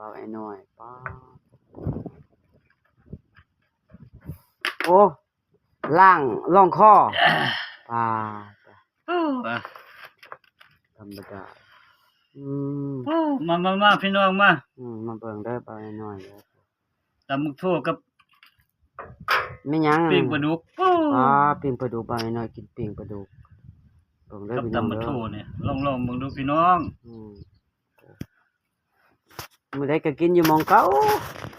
บาไอ้น้อยป๊าโอ้ล่างร่องคอปาธรรมดามาพี่น้องมามาเบิ่งเด้อบาไอ้น้อยเด้อตำบักทั่วกับแม่หยังปิ้งปลาดุกปิ้งปลาดุกบาไอ้น้อยกินปิ้งปลาดุกเบิ่งเด้อกับพี่น้องตำบัก เด้อ ทั่วเนี่ยลองเบิ่งดูพี่น้องมื้อใดก็กินอยู่หม้องเก่า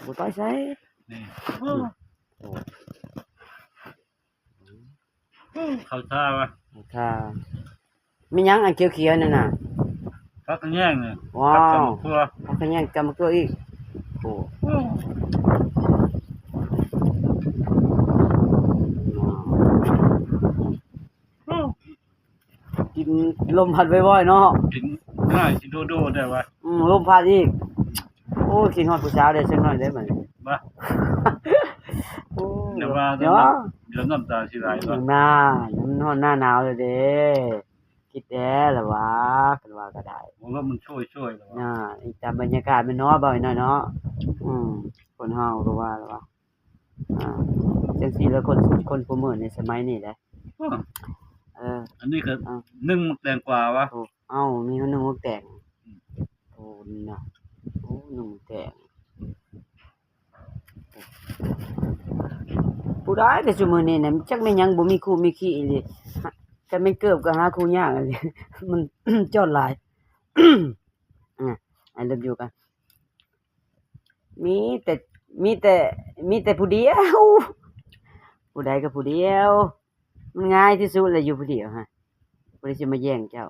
บ่ไปไสนี่เข้าท่าวะค่ะแม่หยังอันเขียวๆนั่นน่ะพักแย่งเนี่ยว้ากับวตำบักทั่วพักแยงจำบักตัวอีกโอ้กินลมพัดบ่อยๆเนาะกินง่ายสิโดๆได้วะลมพัดอีกโอ้คิดฮอดผู้สาวได้สักหน่อยได้บัดนี้บ่ โอ้เดี๋ยวว่าเดี๋ยวน้ำตาสิไหลบ่หน้ามันฮอดหน้าหนาวแล้วเด้คิดแด้ล่ะวะเพิ่นว่าก็ได้ผมว่ามันช่วยแล้ววะอีกตามบรรยากาศมันเนาะบ่อยหน่อยเนาะคนเฮาก็ว่าแล้ววะจังซี่แล้วคนผู้มื้อในสมัยนี้แหละอันนี้ก็นึ่งแตงกวาวะมีคนนึงว่าแต่งโอ้นี่นะโอ้หนุ่มแต่งผู้ใดแต่ซุมื้อนี้น่ะจักแม่นหยังบ่มีคู่มีขี้อีหลีคันแม่นเกิบก็หาคู่ยากอันนี้มันจอดหลายI love you กันมีแต่ผู้เดียวผู้ใดก็ผู้เดียวมันง่ายที่สุดเลยอยู่ผู้เดียวฮะบ่ได้สิมาแย่งเจ้า